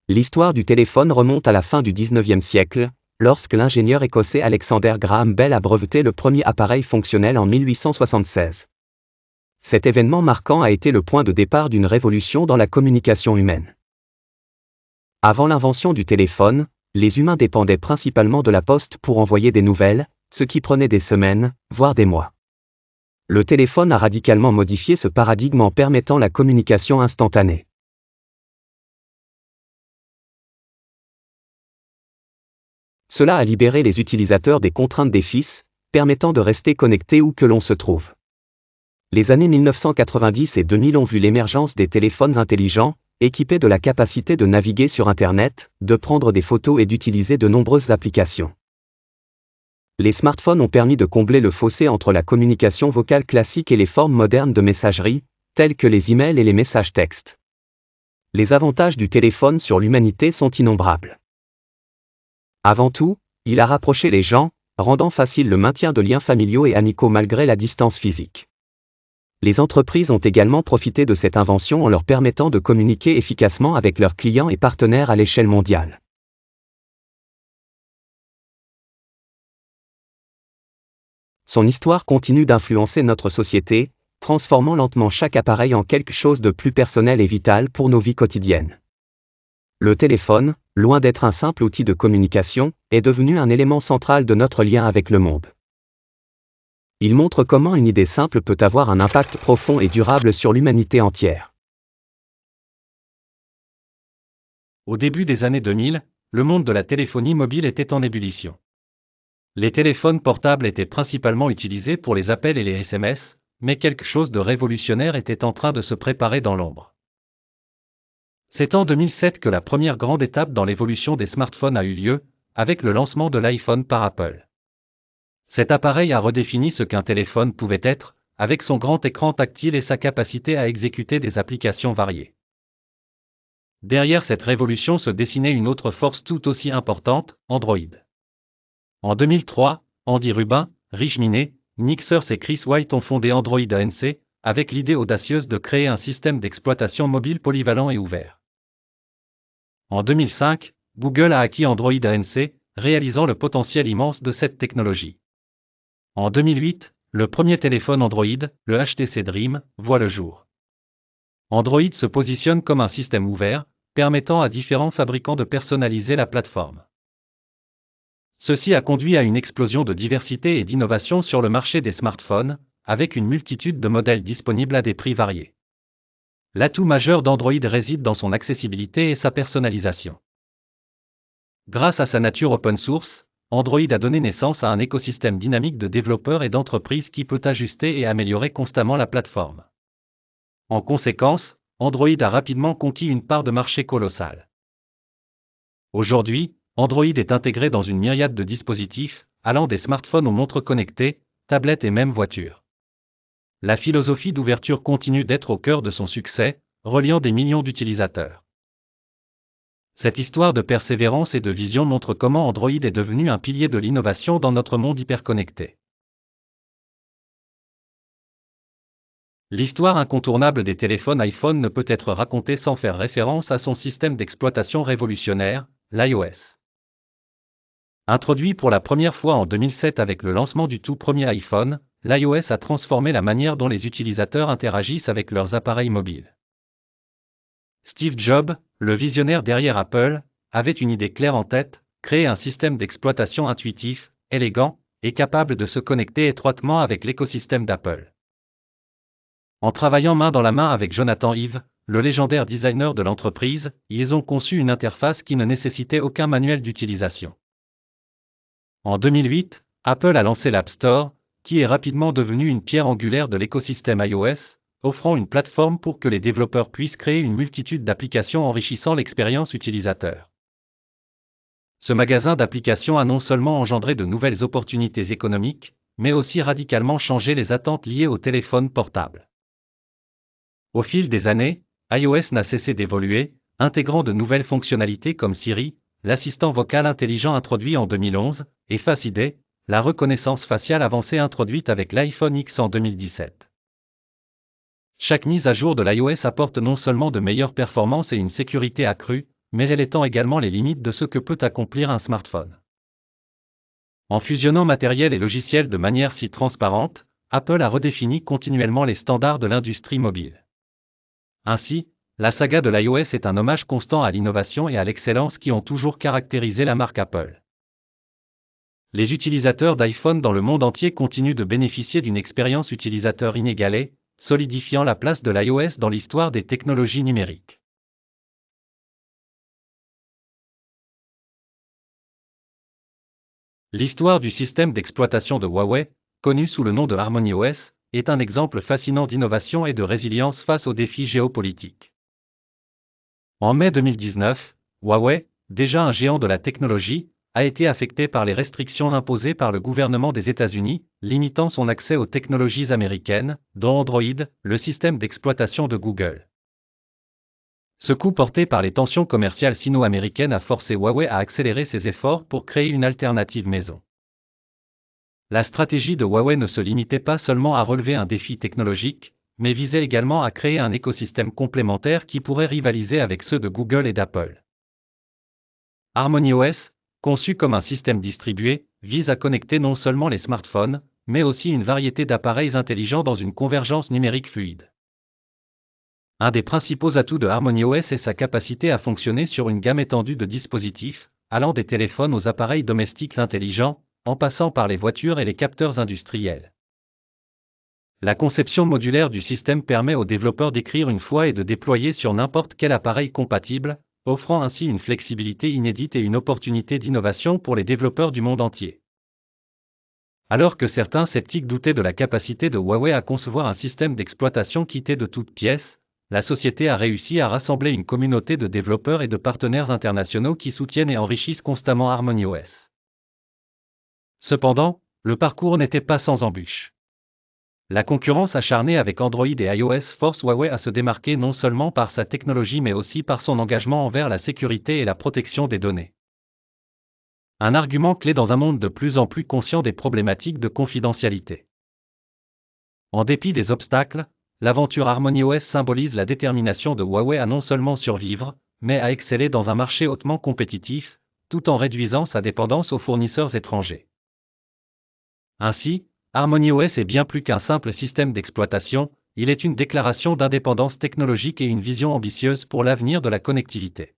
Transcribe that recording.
L'histoire du téléphone remonte à la fin du XIXe siècle, lorsque l'ingénieur écossais Alexander Graham Bell a breveté le premier appareil fonctionnel en 1876. Cet événement marquant a été le point de départ d'une révolution dans la communication humaine. Avant l'invention du téléphone, les humains dépendaient principalement de la poste pour envoyer des nouvelles, ce qui prenait des semaines, voire des mois. Le téléphone a radicalement modifié ce paradigme en permettant la communication instantanée. Cela a libéré les utilisateurs des contraintes des fils, permettant de rester connectés où que l'on se trouve. Les années 1990 et 2000 ont vu l'émergence des téléphones intelligents, équipés de la capacité de naviguer sur Internet, de prendre des photos et d'utiliser de nombreuses applications. Les smartphones ont permis de combler le fossé entre la communication vocale classique et les formes modernes de messagerie, telles que les emails et les messages textes. Les avantages du téléphone sur l'humanité sont innombrables. Avant tout, il a rapproché les gens, rendant facile le maintien de liens familiaux et amicaux malgré la distance physique. Les entreprises ont également profité de cette invention en leur permettant de communiquer efficacement avec leurs clients et partenaires à l'échelle mondiale. Son histoire continue d'influencer notre société, transformant lentement chaque appareil en quelque chose de plus personnel et vital pour nos vies quotidiennes. Le téléphone, loin d'être un simple outil de communication, est devenu un élément central de notre lien avec le monde. Il montre comment une idée simple peut avoir un impact profond et durable sur l'humanité entière. Au début des années 2000, le monde de la téléphonie mobile était en ébullition. Les téléphones portables étaient principalement utilisés pour les appels et les SMS, mais quelque chose de révolutionnaire était en train de se préparer dans l'ombre. C'est en 2007 que la première grande étape dans l'évolution des smartphones a eu lieu, avec le lancement de l'iPhone par Apple. Cet appareil a redéfini ce qu'un téléphone pouvait être, avec son grand écran tactile et sa capacité à exécuter des applications variées. Derrière cette révolution se dessinait une autre force tout aussi importante, Android. En 2003, Andy Rubin, Rich Minet, Nick Sears et Chris White ont fondé Android ANC, avec l'idée audacieuse de créer un système d'exploitation mobile polyvalent et ouvert. En 2005, Google a acquis Android ANC, réalisant le potentiel immense de cette technologie. En 2008, le premier téléphone Android, le HTC Dream, voit le jour. Android se positionne comme un système ouvert, permettant à différents fabricants de personnaliser la plateforme. Ceci a conduit à une explosion de diversité et d'innovation sur le marché des smartphones, avec une multitude de modèles disponibles à des prix variés. L'atout majeur d'Android réside dans son accessibilité et sa personnalisation. Grâce à sa nature open source, Android a donné naissance à un écosystème dynamique de développeurs et d'entreprises qui peut ajuster et améliorer constamment la plateforme. En conséquence, Android a rapidement conquis une part de marché colossale. Aujourd'hui, Android est intégré dans une myriade de dispositifs, allant des smartphones aux montres connectées, tablettes et même voitures. La philosophie d'ouverture continue d'être au cœur de son succès, reliant des millions d'utilisateurs. Cette histoire de persévérance et de vision montre comment Android est devenu un pilier de l'innovation dans notre monde hyperconnecté. L'histoire incontournable des téléphones iPhone ne peut être racontée sans faire référence à son système d'exploitation révolutionnaire, l'iOS. Introduit pour la première fois en 2007 avec le lancement du tout premier iPhone, l'iOS a transformé la manière dont les utilisateurs interagissent avec leurs appareils mobiles. Steve Jobs, le visionnaire derrière Apple, avait une idée claire en tête, créer un système d'exploitation intuitif, élégant, et capable de se connecter étroitement avec l'écosystème d'Apple. En travaillant main dans la main avec Jonathan Ive, le légendaire designer de l'entreprise, ils ont conçu une interface qui ne nécessitait aucun manuel d'utilisation. En 2008, Apple a lancé l'App Store, qui est rapidement devenu une pierre angulaire de l'écosystème iOS, offrant une plateforme pour que les développeurs puissent créer une multitude d'applications enrichissant l'expérience utilisateur. Ce magasin d'applications a non seulement engendré de nouvelles opportunités économiques, mais aussi radicalement changé les attentes liées au téléphone portable. Au fil des années, iOS n'a cessé d'évoluer, intégrant de nouvelles fonctionnalités comme Siri, l'assistant vocal intelligent introduit en 2011, et Face ID, la reconnaissance faciale avancée introduite avec l'iPhone X en 2017. Chaque mise à jour de l'iOS apporte non seulement de meilleures performances et une sécurité accrue, mais elle étend également les limites de ce que peut accomplir un smartphone. En fusionnant matériel et logiciel de manière si transparente, Apple a redéfini continuellement les standards de l'industrie mobile. Ainsi, la saga de l'iOS est un hommage constant à l'innovation et à l'excellence qui ont toujours caractérisé la marque Apple. Les utilisateurs d'iPhone dans le monde entier continuent de bénéficier d'une expérience utilisateur inégalée, solidifiant la place de l'iOS dans l'histoire des technologies numériques. L'histoire du système d'exploitation de Huawei, connu sous le nom de HarmonyOS, est un exemple fascinant d'innovation et de résilience face aux défis géopolitiques. En mai 2019, Huawei, déjà un géant de la technologie, a été affecté par les restrictions imposées par le gouvernement des États-Unis, limitant son accès aux technologies américaines, dont Android, le système d'exploitation de Google. Ce coup porté par les tensions commerciales sino-américaines a forcé Huawei à accélérer ses efforts pour créer une alternative maison. La stratégie de Huawei ne se limitait pas seulement à relever un défi technologique, mais visait également à créer un écosystème complémentaire qui pourrait rivaliser avec ceux de Google et d'Apple. HarmonyOS, conçu comme un système distribué, vise à connecter non seulement les smartphones, mais aussi une variété d'appareils intelligents dans une convergence numérique fluide. Un des principaux atouts de HarmonyOS est sa capacité à fonctionner sur une gamme étendue de dispositifs, allant des téléphones aux appareils domestiques intelligents, en passant par les voitures et les capteurs industriels. La conception modulaire du système permet aux développeurs d'écrire une fois et de déployer sur n'importe quel appareil compatible, offrant ainsi une flexibilité inédite et une opportunité d'innovation pour les développeurs du monde entier. Alors que certains sceptiques doutaient de la capacité de Huawei à concevoir un système d'exploitation quitté de toutes pièces, la société a réussi à rassembler une communauté de développeurs et de partenaires internationaux qui soutiennent et enrichissent constamment HarmonyOS. Cependant, le parcours n'était pas sans embûches. La concurrence acharnée avec Android et iOS force Huawei à se démarquer non seulement par sa technologie mais aussi par son engagement envers la sécurité et la protection des données. Un argument clé dans un monde de plus en plus conscient des problématiques de confidentialité. En dépit des obstacles, l'aventure HarmonyOS symbolise la détermination de Huawei à non seulement survivre, mais à exceller dans un marché hautement compétitif, tout en réduisant sa dépendance aux fournisseurs étrangers. Ainsi, HarmonyOS est bien plus qu'un simple système d'exploitation, il est une déclaration d'indépendance technologique et une vision ambitieuse pour l'avenir de la connectivité.